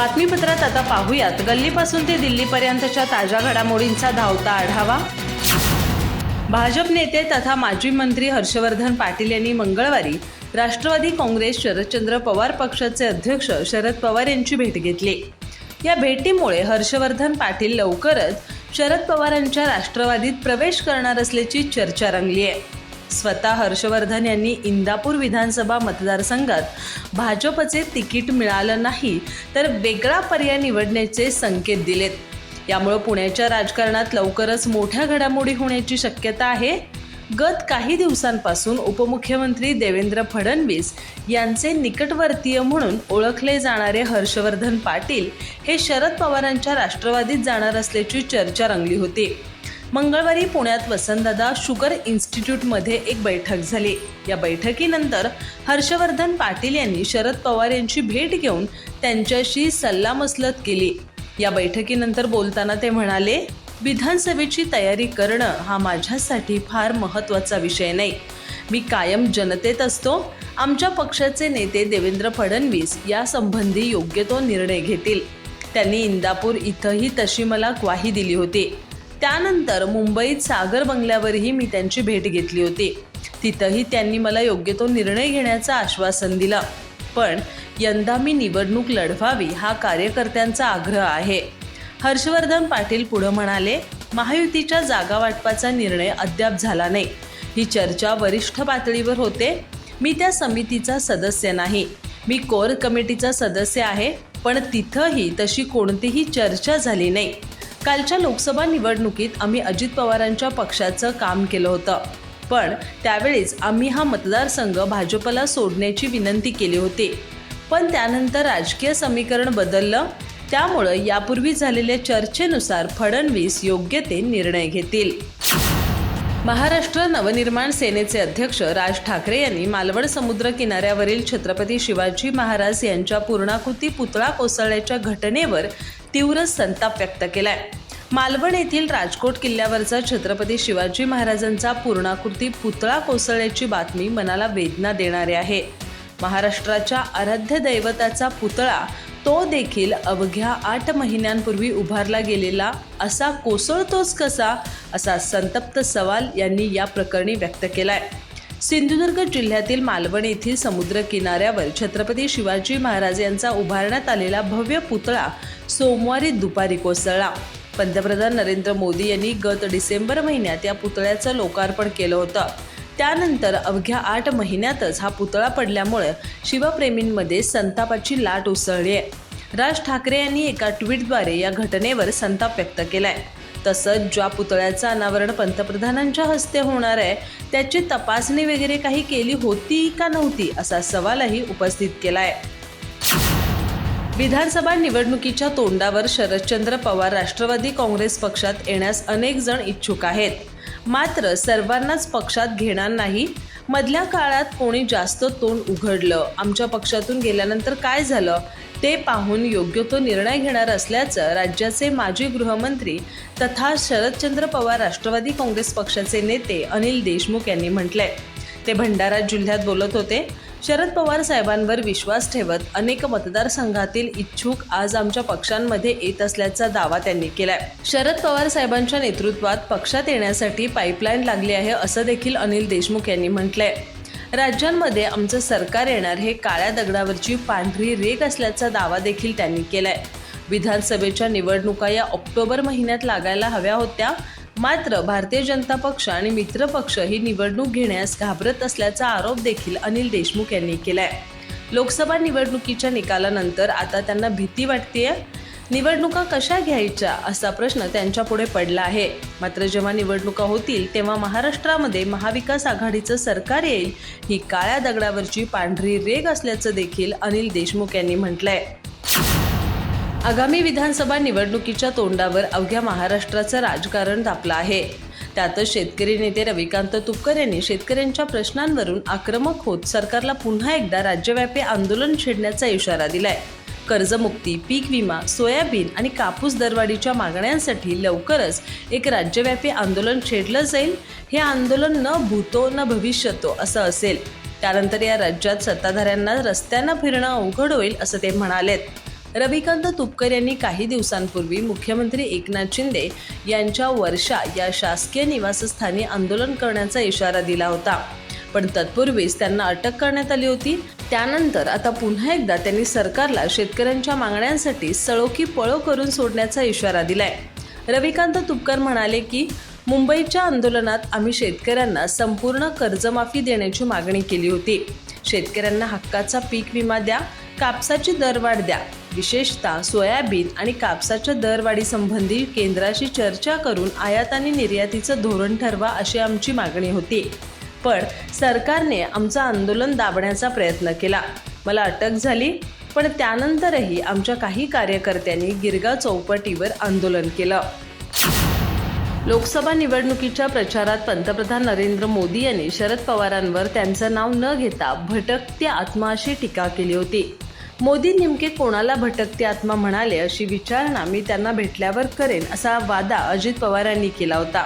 बातमीपत्रात आता पाहूयात गल्लीपासून ते दिल्लीपर्यंतच्या ताज्या घडामोडींचा धावता आढावा। भाजप नेते तथा माजी मंत्री हर्षवर्धन पाटील यांनी मंगळवारी राष्ट्रवादी काँग्रेस शरदचंद्र पवार पक्षाचे अध्यक्ष शरद पवार यांची भेट घेतली। या भेटीमुळे हर्षवर्धन पाटील लवकरच शरद पवारांच्या राष्ट्रवादीत प्रवेश करणार असल्याची चर्चा रंगली आहे। स्वतः हर्षवर्धन यांनी इंदापूर विधानसभा मतदारसंघात भाजपचे तिकीट मिळालं नाही तर वेगळा पर्याय निवडण्याचे संकेत दिलेत। यामुळे पुण्याच्या राजकारणात लवकरच मोठ्या घडामोडी होण्याची शक्यता आहे। गत काही दिवसांपासून उपमुख्यमंत्री देवेंद्र फडणवीस यांचे निकटवर्तीय म्हणून ओळखले जाणारे हर्षवर्धन पाटील हे शरद पवारांच्या राष्ट्रवादीत जाणार असल्याची चर्चा रंगली होती। मंगळवारी पुण्यात वसंतदादा शुगर इन्स्टिट्यूटमध्ये एक बैठक झाली। या बैठकीनंतर हर्षवर्धन पाटील यांनी शरद पवार यांची भेट घेऊन त्यांच्याशी सल्लामसलत केली। या बैठकीनंतर बोलताना ते म्हणाले, विधानसभेची तयारी करणं हा माझ्यासाठी फार महत्त्वाचा विषय नाही। मी कायम जनतेत असतो। आमच्या पक्षाचे नेते देवेंद्र फडणवीस यासंबंधी योग्य तो निर्णय घेतील। त्यांनी इंदापूर इथंही तशी मला ग्वाही दिली होती। त्यानंतर मुंबईत सागर बंगल्यावरही मी त्यांची भेट घेतली होती। तिथंही त्यांनी मला योग्य तो निर्णय घेण्याचं आश्वासन दिलं। पण यंदा मी निवडणूक लढवावी हा कार्यकर्त्यांचा आग्रह आहे। हर्षवर्धन पाटील पुढे म्हणाले, महायुतीच्या जागा वाटपाचा निर्णय अद्याप झाला नाही। ही चर्चा वरिष्ठ पातळीवर होते। मी त्या समितीचा सदस्य नाही। मी कोर कमिटीचा सदस्य आहे, पण तिथंही तशी कोणतीही चर्चा झाली नाही। कालच्या लोकसभा निवडणुकीत आम्ही अजित पवारांच्या पक्षाचं काम केलं होतं, पण त्यावेळेस आम्ही हा मतदारसंघ भाजपला सोडण्याची विनंती केली होती। पण त्यानंतर राजकीय समीकरण बदललं। त्यामुळे यापूर्वी झालेल्या चर्चेनुसार फडणवीस योग्य ते निर्णय घेतील। महाराष्ट्र नवनिर्माण सेनेचे अध्यक्ष राज ठाकरे यांनी मालवण समुद्र किनाऱ्यावरील छत्रपती शिवाजी महाराज यांच्या पूर्णाकृती पुतळा कोसळल्याच्या घटनेवर तीव्र संताप व्यक्त केलाय। मालवण येथील राजकोट किल्ल्यावरचा छत्रपती शिवाजी महाराजांचा पूर्णाकृती पुतळा कोसळल्याची बातमी मनाला वेदना देणारी आहे। महाराष्ट्राच्या आराध्य दैवताचा पुतळा तो देखील अवघ्या 8 महिन्यांपूर्वी उभारला गेलेला असा कोसळतोच कसा, असा संतप्त सवाल यांनी या प्रकरणी व्यक्त केलाय। सिंधुदुर्ग जिल्ह्यातील मालवण येथील समुद्र किनाऱ्यावर छत्रपती शिवाजी महाराज यांचा उभारण्यात आलेला भव्य पुतळा सोमवारी दुपारी कोसळला। पंतप्रधान नरेंद्र मोदी यांनी गत डिसेंबर महिन्यात या पुतळ्याचं लोकार्पण केलं होतं। त्यानंतर अवघ्या 8 महिन्यातच हा पुतळा पडल्यामुळे शिवप्रेमींमध्ये संतापाची लाट उसळली आहे। राज ठाकरे यांनी एका ट्विटद्वारे या घटनेवर संताप व्यक्त केलाय। तसंच ज्या पुतळ्याचं अनावरण पंतप्रधानांच्या हस्ते होणार आहे त्याची तपासणी वगैरे काही केली होती का नव्हती असा सवालही उपस्थित केलाय। विधानसभा निवडणुकीच्या तोंडावर शरदचंद्र पवार राष्ट्रवादी काँग्रेस पक्षात येण्यास अनेक जण इच्छुक आहेत, मात्र सर्वांनाच पक्षात घेणार नाही। मधल्या काळात कोणी जास्त तोंड उघडलं, आमच्या पक्षातून गेल्यानंतर काय झालं ते पाहून योग्य तो निर्णय घेणार असल्याचं राज्याचे माजी गृहमंत्री तथा शरदचंद्र पवार राष्ट्रवादी काँग्रेस पक्षाचे नेते अनिल देशमुख यांनी म्हटलंय। ते भंडारा जिल्ह्यात बोलत होते। शरद पवार साहेबांवर विश्वास ठेवत अनेक मतदारसंघातील इच्छुक आज आमच्या पक्षांमध्ये येत असल्याचा दावा त्यांनी केलाय। शरद पवार साहेबांच्या नेतृत्वात पक्षात येण्यासाठी पाईपलाईन लागली आहे असं देखील अनिल देशमुख यांनी म्हटलंय। राज्यांमध्ये आमचं सरकार येणार हे काळ्या दगडावरची पांढरी रेघ असल्याचा दावा देखील त्यांनी केलाय। विधानसभेच्या निवडणुका या ऑक्टोबर महिन्यात लागायला हव्या होत्या, मात्र भारतीय जनता पक्ष आणि मित्र पक्ष ही निवडणूक घेण्यास घाबरत असल्याचा आरोप देखील अनिल देशमुख यांनी केलाय। लोकसभा निवडणुकीच्या निकालानंतर आता त्यांना भीती वाटतेय। निवडणुका कशा घ्यायच्या असा प्रश्न त्यांच्या पुढे पडला आहे। मात्र जेव्हा निवडणुका होतील तेव्हा महाराष्ट्रामध्ये महाविकास आघाडीचं सरकार येईल ही काळ्या दगडावरची पांढरी रेघ असल्याचं देखील अनिल देशमुख यांनी म्हटलंय। आगामी विधानसभा निवडणुकीच्या तोंडावर अवघ्या महाराष्ट्राचं राजकारण तापलं आहे। त्यातच शेतकरी नेते रविकांत तुपकर यांनी शेतकऱ्यांच्या प्रश्नांवरून आक्रमक होत सरकारला पुन्हा एकदा राज्यव्यापी आंदोलन छेडण्याचा इशारा दिलाय। कर्जमुक्ती, पीक विमा, सोयाबीन आणि कापूस दरवाढीच्या मागण्यांसाठी लवकरच एक राज्यव्यापी आंदोलन छेडलं जाईल। हे आंदोलन न भूतो न भविष्यतो असं असेल। त्यानंतर या राज्यात सत्ताधाऱ्यांना रस्त्यानं फिरणं अवघड होईल असं ते म्हणालेत। रविकांत तुपकर यांनी काही दिवसांपूर्वी मुख्यमंत्री एकनाथ शिंदे यांच्या वर्षा या शासकीय निवासस्थानी आंदोलन करण्याचा इशारा दिला होता, पण तत्पूर्वीच त्यांना अटक करण्यात आली होती. त्यानंतर आता पुन्हा एकदा त्यांनी सरकारला शेतकऱ्यांच्या मागण्यांसाठी सळोकी पळो करून सोडण्याचा इशारा दिलाय. रविकांत तुपकर म्हणाले की मुंबईच्या आंदोलनात आम्ही शेतकऱ्यांना संपूर्ण कर्जमाफी देण्याची मागणी केली होती. शेतकऱ्यांना हक्काचा पीक विमा द्या, कापसाची दरवाढ द्या, विशेषतः सोयाबीन आणि कापसाच्या दरवाढीसंबंधी केंद्राशी चर्चा करून आयात आणि निर्यातीचं धोरण ठरवा अशी आमची मागणी होती. पण सरकारने आमचं आंदोलन दाबण्याचा प्रयत्न केला. मला अटक झाली, पण त्यानंतरही आमच्या काही कार्यकर्त्यांनी गिरगाव चौपाटीवर आंदोलन केलं. लोकसभा निवडणुकीच्या प्रचारात पंतप्रधान नरेंद्र मोदी यांनी शरद पवारांवर त्यांचं नाव न घेता भटकती आत्मा अशी टीका केली होती. मोदी नेमके कोणाला भटकती आत्मा म्हणाले अशी विचारणा मी त्यांना भेटल्यावर करेन असा वादा अजित पवारांनी केला होता.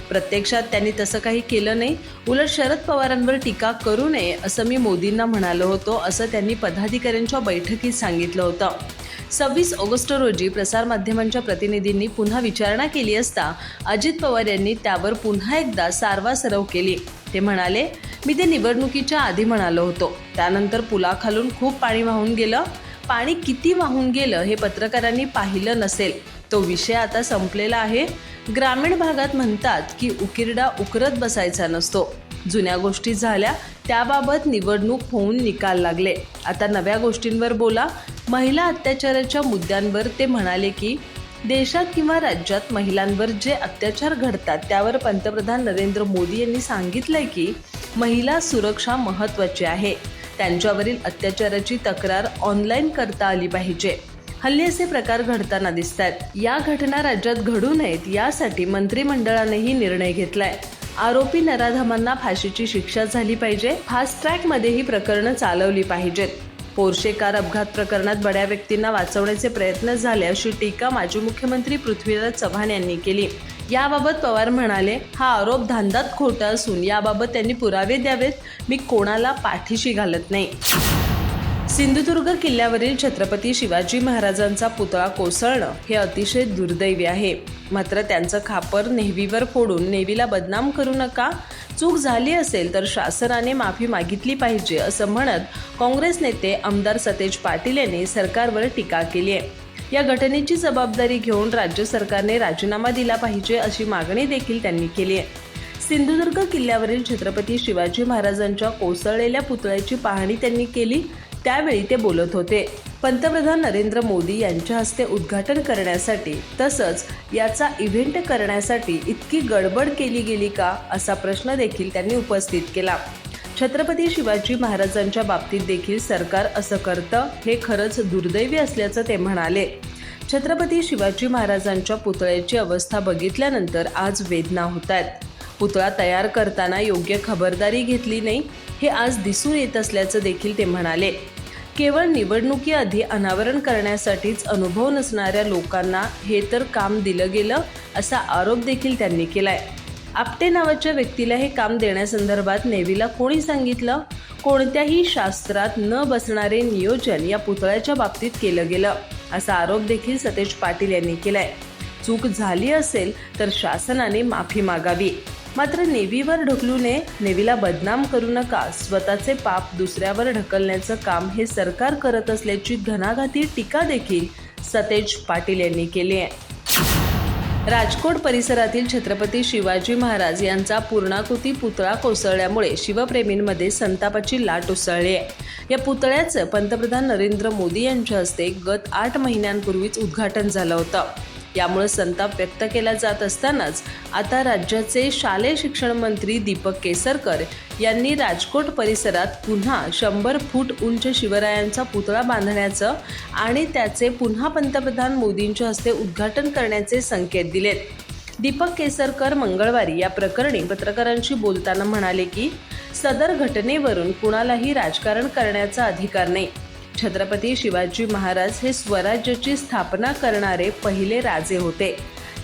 प्रत्यक्षात त्यांनी तसं काही केलं नाही. उलट शरद पवारांवर टीका करू नये असं मी मोदींना म्हणालो होतो असं त्यांनी पदाधिकाऱ्यांच्या बैठकीत सांगितलं होतं. 26 ऑगस्ट रोजी प्रसारमाध्यमांच्या प्रतिनिधींनी पुन्हा विचारणा केली असता अजित पवार यांनी त्यावर पुन्हा एकदा सारवासारव केली. ते म्हणाले, मी ते निवडणुकीच्या आधी म्हणालो होतो. त्यानंतर पुलाखालून खूप पाणी वाहून गेलं. पाणी किती वाहून गेलं हे पत्रकारांनी पाहिलं नसेल. तो विषय आता संपलेला आहे. ग्रामीण भागात म्हणतात की उकिरडा उकरत बसायचा नसतो. जुन्या गोष्टी झाल्या, त्याबाबत निवडणूक होऊन निकाल लागले. आता नव्या गोष्टींवर बोला. महिला अत्याचाराच्या मुद्द्यांवर ते म्हणाले की देशात किंवा राज्यात महिलांवर जे अत्याचार घडतात त्यावर पंतप्रधान नरेंद्र मोदी यांनी सांगितलंय की महिला सुरक्षा महत्त्वाची आहे. त्यांच्यावरील अत्याचाराची तक्रार ऑनलाईन करता आली पाहिजे. हल्ली असे प्रकार घडताना दिसत आहेत. या घटना राज्यात घडू नयेत यासाठी मंत्रिमंडळानेही निर्णय घेतलाय. आरोपी नराधमांना फाशीची शिक्षा झाली पाहिजे. फास्ट ट्रॅकमध्ये ही प्रकरणं चालवली पाहिजेत. पोर्शे कार अपघात प्रकरणात बड्या व्यक्तींना वाचवण्याचे प्रयत्न झाले अशी टीका माजी मुख्यमंत्री पृथ्वीराज चव्हाण यांनी केली. याबाबत पवार म्हणाले, हा आरोप धांदात खोटा असून याबाबत त्यांनी पुरावे द्यावेत. मी कोणाला पाठीशी घालत नाही. सिंधुदुर्ग किल्ल्यावरील छत्रपती शिवाजी महाराजांचा पुतळा कोसळणं हे अतिशय दुर्दैवी आहे. मात्र त्यांचं खापर नेव्हीवर फोडून नेव्हीला बदनाम करू नका. चूक झाली असेल तर शासनाने माफी मागितली पाहिजे असं म्हणत काँग्रेस नेते आमदार सतेज पाटील यांनी सरकारवर टीका केली आहे. या घटनेची जबाबदारी घेऊन राज्य सरकारने राजीनामा दिला पाहिजे अशी मागणी देखील त्यांनी केली आहे. सिंधुदुर्ग किल्ल्यावरील छत्रपती शिवाजी महाराजांच्या कोसळलेल्या पुतळ्याची पाहणी त्यांनी केली. त्यावेळी ते बोलत होते. पंतप्रधान नरेंद्र मोदी यांच्या हस्ते उद्घाटन करण्यासाठी तसंच याचा इव्हेंट करण्यासाठी इतकी गडबड केली गेली का असा प्रश्न देखील त्यांनी उपस्थित केला. छत्रपती शिवाजी महाराजांच्या बाबतीत देखील सरकार असं करतं हे खरंच दुर्दैवी असल्याचं ते म्हणाले. छत्रपती शिवाजी महाराजांच्या पुतळ्याची अवस्था बघितल्यानंतर आज वेदना होत आहेत. पुतळा तयार करताना योग्य खबरदारी घेतली नाही हे आज दिसून येत असल्याचं देखील ते म्हणाले. केवळ निवडणुकीआधी अनावरण करण्यासाठीच अनुभव नसणाऱ्या लोकांना हे तर काम दिलं गेलं असा आरोप देखील त्यांनी केलाय. आपटे नावाच्या व्यक्तीला हे काम देण्यासंदर्भात नेव्हीला कोणी सांगितलं? कोणत्याही शास्त्रात न बसणारे नियोजन या पुतळ्याच्या बाबतीत केलं गेलं असा आरोप देखील सतेज पाटील यांनी केलाय. चूक झाली असेल तर शासनाने माफी मागावी. मात्र नेव्हीवर ढकलू नये, नेव्हीला बदनाम करू नका. स्वतःचे पाप दुसऱ्यावर ढकलण्याचं काम हे सरकार करत असल्याची घणाघाती टीका देखील सतेज पाटील यांनी केली आहे. राजकोट परिसरातील छत्रपती शिवाजी महाराज यांचा पूर्णाकृती पुतळा कोसळल्यामुळे शिवप्रेमींमध्ये संतापाची लाट उसळली आहे. या पुतळ्याचं पंतप्रधान नरेंद्र मोदी यांच्या हस्ते गत 8 महिन्यांपूर्वीच उद्घाटन झालं होतं. यामुळे संताप व्यक्त केला जात असतानाच आता राज्याचे शालेय शिक्षण मंत्री दीपक केसरकर यांनी राजकोट परिसरात पुन्हा 100 फूट उंच शिवरायांचा पुतळा बांधण्याचं आणि त्याचे पुन्हा पंतप्रधान मोदींच्या हस्ते उद्घाटन करण्याचे संकेत दिलेत. दीपक केसरकर मंगळवारी या प्रकरणी पत्रकारांशी बोलताना म्हणाले की सदर घटनेवरून कुणालाही राजकारण करण्याचा अधिकार नाही. छत्रपती शिवाजी महाराज हे स्वराज्याची स्थापना करणारे पहिले राजे होते.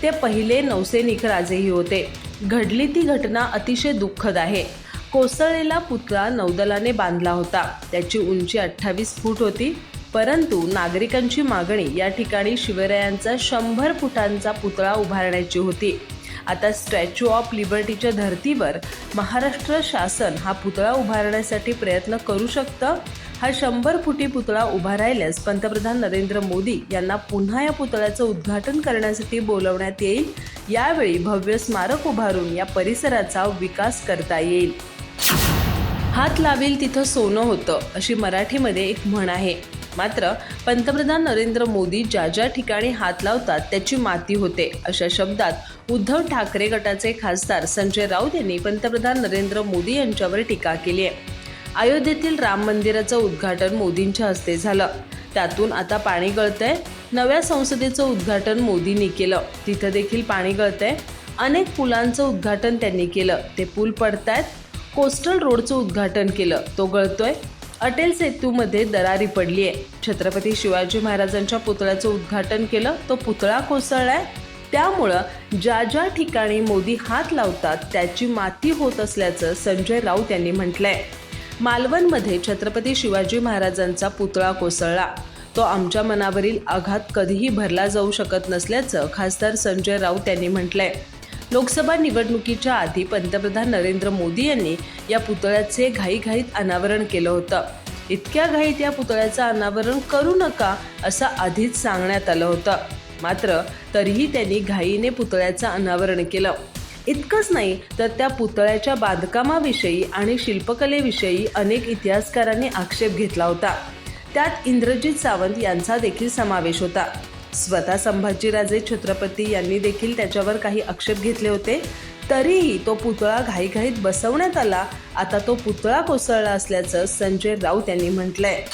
ते पहिले नौसैनिक राजेही होते. घडली ती घटना अतिशय दुःखद आहे. कोसळलेला पुतळा नौदलाने बांधला होता. त्याची उंची 28 फूट होती. परंतु नागरिकांची मागणी या ठिकाणी शिवरायांचा 100 फुटांचा पुतळा उभारण्याची होती. आता स्टॅच्यू ऑफ लिबर्टीच्या धर्तीवर महाराष्ट्र शासन हा पुतळा उभारण्यासाठी प्रयत्न करू शकतं. हा 100 फुटी पुतळा उभा राहिल्यास पंतप्रधान नरेंद्र मोदी यांना पुन्हा या पुतळ्याचं उद्घाटन करण्यासाठी बोलवण्यात येईल. यावेळी भव्य स्मारक उभारून या परिसराचा विकास करता येईल. हात लावेल तिथं सोनं होतं अशी मराठीमध्ये एक म्हण आहे. मात्र पंतप्रधान नरेंद्र मोदी ज्या ज्या ठिकाणी हात लावतात त्याची माती होते, अशा शब्दात उद्धव ठाकरे गटाचे खासदार संजय राऊत यांनी पंतप्रधान नरेंद्र मोदी यांच्यावर टीका केली आहे. अयोध्येतील राम मंदिराचं उद्घाटन मोदींच्या हस्ते झालं, त्यातून आता पाणी गळतंय. नव्या संसदेचं उद्घाटन मोदींनी केलं, तिथं देखील पाणी गळतंय. अनेक पुलांचं उद्घाटन त्यांनी केलं, ते पूल पडतायत. कोस्टल रोडचं उद्घाटन केलं, तो गळतोय. अटल सेतूमध्ये दरारी पडली आहे. छत्रपती शिवाजी महाराजांच्या पुतळ्याचं उद्घाटन केलं, तो पुतळा कोसळलाय. त्यामुळं ज्या ज्या ठिकाणी मोदी हात लावतात त्याची माती होत असल्याचं संजय राऊत यांनी म्हटलंय. मालवणमध्ये छत्रपती शिवाजी महाराजांचा पुतळा कोसळला, तो आमच्या मनावरील आघात कधीही भरला जाऊ शकत नसल्याचं खासदार संजय राऊत यांनी म्हटलंय. लोकसभा निवडणुकीच्या आधी पंतप्रधान नरेंद्र मोदी यांनी या पुतळ्याचे घाईघाईत अनावरण केलं होतं. इतक्या घाईत या पुतळ्याचं अनावरण करू नका असं आधीच सांगण्यात आलं होतं. मात्र तरीही त्यांनी घाईने पुतळ्याचं अनावरण केलं. इतकंच नाही तर त्या पुतळ्याच्या बांधकामाविषयी आणि शिल्पकलेविषयी अनेक इतिहासकारांनी आक्षेप घेतला होता. त्यात इंद्रजित सावंत यांचा देखील समावेश होता. स्वतः संभाजीराजे छत्रपती यांनी देखील त्याच्यावर काही आक्षेप घेतले होते. तरीही तो पुतळा घाईघाईत बसवण्यात आला. आता तो पुतळा कोसळला असल्याचं संजय राऊत यांनी म्हटलंय.